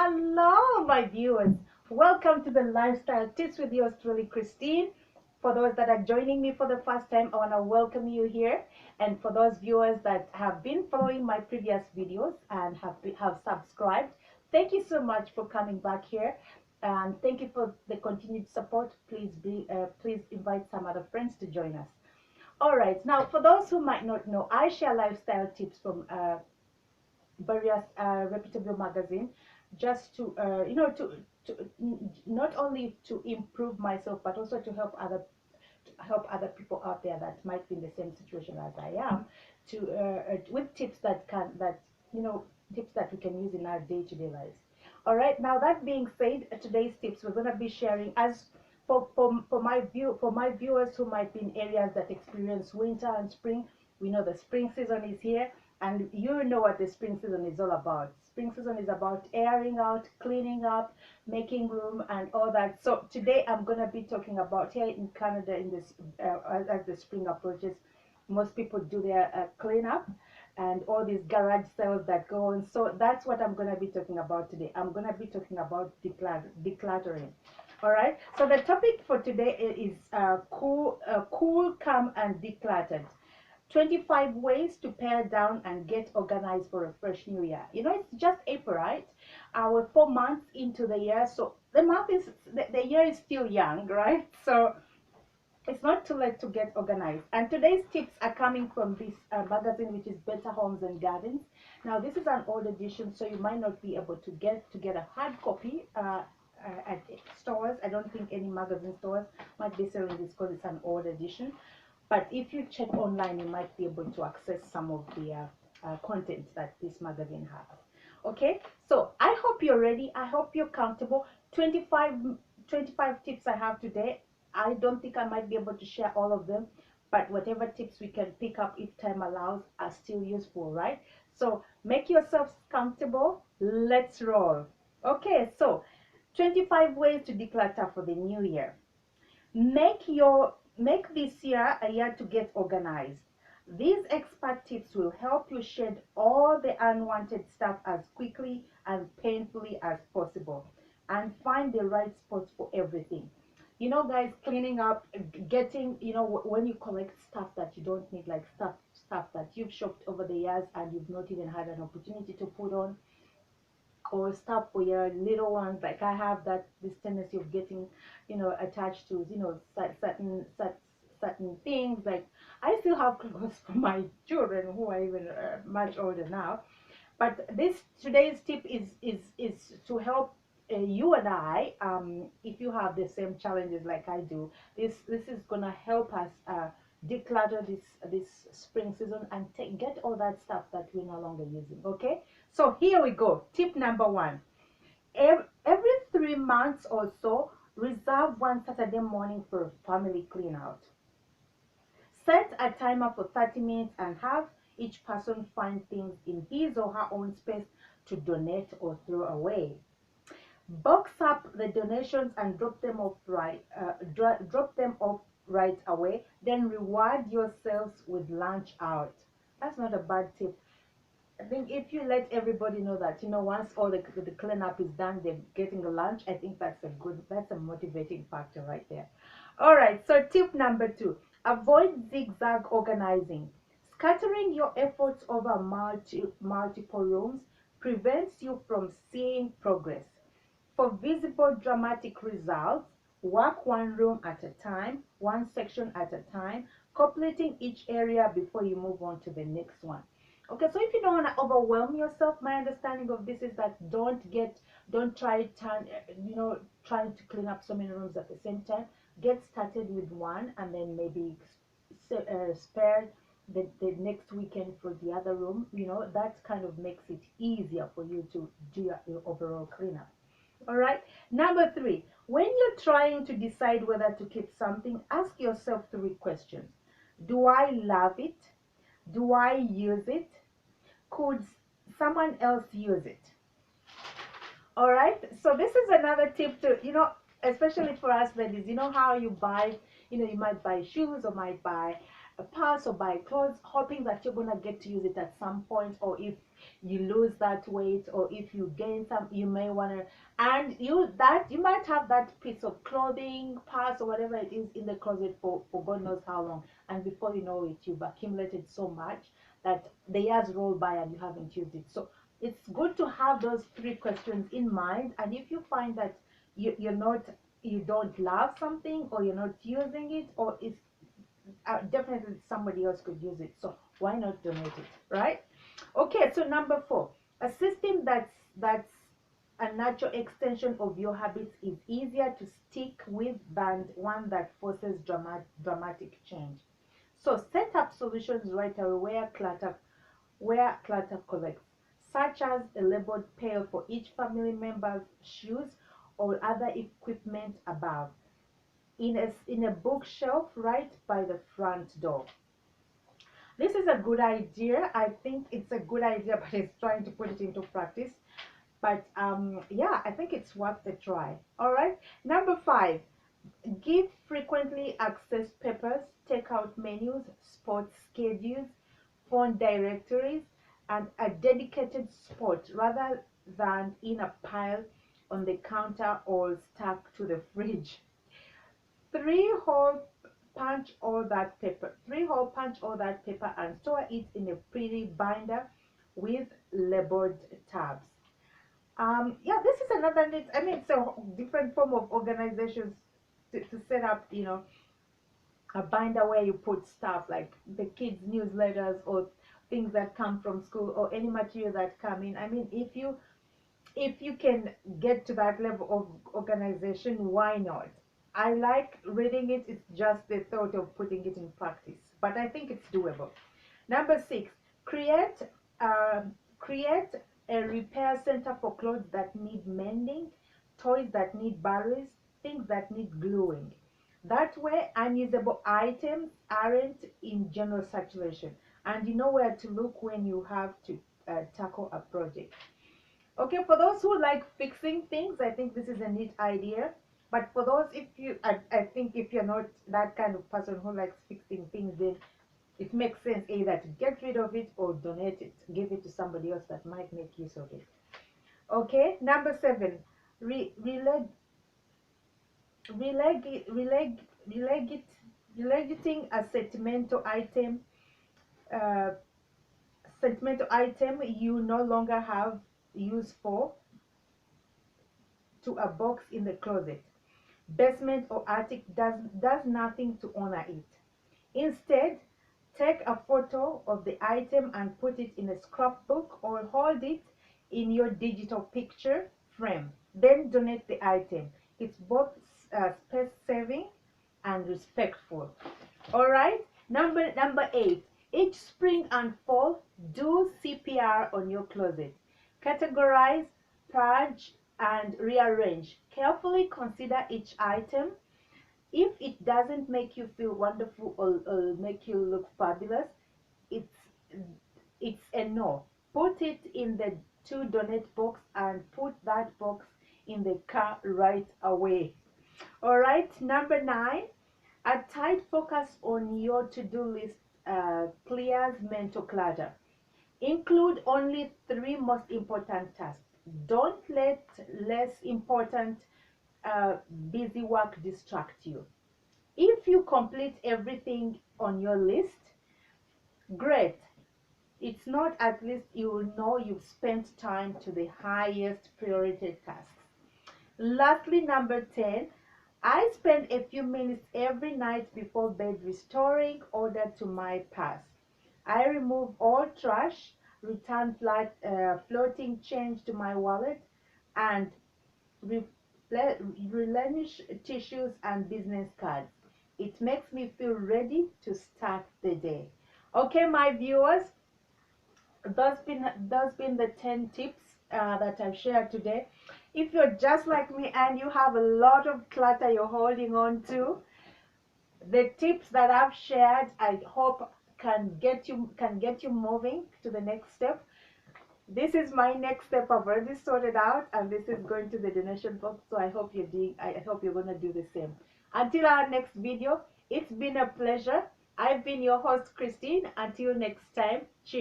Hello, my viewers. Welcome to the Lifestyle Tips with yours truly, Christine. For those that are joining me for the first time, I want to welcome you here. And for those viewers that have been following my previous videos and have subscribed, thank you so much for coming back here. And thank you for the continued support. Please invite some other friends to join us. All right. Now, for those who might not know, I share lifestyle tips from various reputable magazine, just to not only to improve myself but also to help other people out there that might be in the same situation as I am, to with tips that tips that we can use in our day-to-day lives. All right, now that being said, today's tips we're going to be sharing, as for my viewers who might be in areas that experience winter and spring. We know the spring season is here, and you know what the spring season is all about. Spring season is about airing out, cleaning up, making room, and all that. So today I'm going to be talking about, here in Canada, in this as the spring approaches, most people do their cleanup and all these garage sales that go on. So that's what I'm going to be talking about today. I'm going to be talking about decluttering. All right, so the topic for today is cool, calm, and decluttered. 25 ways to pare down and get organized for a fresh new year. You know, it's just April, right? We're 4 months into the year, so the year is still young, right? So it's not too late to get organized. And today's tips are coming from this magazine, which is Better Homes and Gardens. Now, this is an old edition, so you might not be able to get a hard copy at stores. I don't think any magazine stores might be selling this because it's an old edition. But if you check online, you might be able to access some of the content that this magazine has. Okay, so I hope you're ready. I hope you're comfortable. 25 tips I have today. I don't think I might be able to share all of them, but whatever tips we can pick up if time allows are still useful, right? So make yourselves comfortable. Let's roll. Okay, so 25 ways to declutter for the new year. Make this year a year to get organized. These expert tips will help you shed all the unwanted stuff as quickly and painfully as possible and find the right spots for everything. You know, guys, cleaning up, getting, when you collect stuff that you don't need, like stuff that you've shopped over the years and you've not even had an opportunity to put on, or stuff for your little ones. Like I have this tendency of getting attached to certain things. Like I still have clothes for my children who are even much older now, but today's tip is to help you and I, if you have the same challenges like I do. This is gonna help us declutter this spring season and get all that stuff that we're no longer using. Okay, so here we go. Tip number one: every 3 months or so, reserve one Saturday morning for a family clean out. Set a timer for 30 minutes and have each person find things in his or her own space to donate or throw away. Box up the donations and drop them off right away. Then reward yourselves with lunch out. That's not a bad tip. I think if you let everybody know that, once all the cleanup is done, they're getting a lunch, I think that's a motivating factor right there. All right, so tip number two: avoid zigzag organizing. Scattering your efforts over multiple rooms prevents you from seeing progress. For visible dramatic results, work one room at a time, one section at a time, completing each area before you move on to the next one. Okay, so if you don't want to overwhelm yourself, my understanding of this is that don't try trying to clean up so many rooms at the same time. Get started with one and then maybe spare the next weekend for the other room. That kind of makes it easier for you to do your overall cleanup. All right, number three: when you're trying to decide whether to keep something, ask yourself 3 questions. Do I love it? Do I use it? Could someone else use it? All right, so this is another tip to, especially for us ladies. You know how you buy, you might buy shoes or might buy pass or buy clothes, hoping that you're gonna get to use it at some point, or if you lose that weight, or if you gain some, you may wanna, and you might have that piece of clothing, purse, or whatever it is in the closet for God knows how long, and before you know it, you've accumulated so much that the years roll by and you haven't used it. So it's good to have those three questions in mind, and if you find that you don't love something, or you're not using it, or it's definitely somebody else could use it, so why not donate it, right? Okay, so number 4, a system that's a natural extension of your habits is easier to stick with than one that forces dramatic change. So set up solutions right away where clutter collects, such as a labeled pail for each family member's shoes or other equipment above, in a bookshelf right by the front door. This is a good idea. I think it's a good idea, but it's trying to put it into practice. But yeah, I think it's worth a try. All right. Number 5, give frequently accessed papers, takeout menus, sports schedules, phone directories, and a dedicated spot rather than in a pile on the counter or stuck to the fridge. 3 hole punch all that paper and store it in a pretty binder with labeled tabs. Yeah, this is another neat, I mean, it's a different form of organization to set up, a binder where you put stuff like the kids' newsletters or things that come from school or any material that come in. I mean, if you can get to that level of organization, why not? I like reading it. It's just the thought of putting it in practice, but I think it's doable. Number 6, create create a repair center for clothes that need mending, toys that need batteries, things that need gluing. That way, unusable items aren't in general circulation, and you know where to look when you have to tackle a project. Okay, for those who like fixing things, I think this is a neat idea. But for those, I think if you're not that kind of person who likes fixing things, then it makes sense either to get rid of it or donate it, give it to somebody else that might make use of it. Okay, number 7, re- releg, releg, releg, relegit, relegating a uh, sentimental item you no longer have use for to a box in the closet, basement, or attic does nothing to honor it. Instead, take a photo of the item and put it in a scrapbook or hold it in your digital picture frame. Then donate the item. It's both space saving and respectful. All right. Number 8. Each spring and fall, do CPR on your closet. Categorize, purge, and rearrange. Carefully consider each item. If it doesn't make you feel wonderful or make you look fabulous, it's it's a no. Put it in the to donate box and put that box in the car right away. All right. Number 9, a tight focus on your to-do list clears mental clutter. Include only 3 most important tasks. Don't let less important busy work distract you. If you complete everything on your list, great. It's not, at least you will know you've spent time to the highest priority tasks. Lastly, number 10, I spend a few minutes every night before bed restoring order to my purse. I remove all trash, return floating change to my wallet, and replenish tissues and business cards. It makes me feel ready to start the day. Okay, my viewers, that's been the 10 tips that I've shared today. If you're just like me and you have a lot of clutter you're holding on to, the tips that I've shared, I hope can get you moving to the next step. This is my next step. I've already sorted out, and this is going to the donation box. So I hope you're gonna do the same. Until our next video, it's been a pleasure. I've been your host, Christine. Until next time, cheers.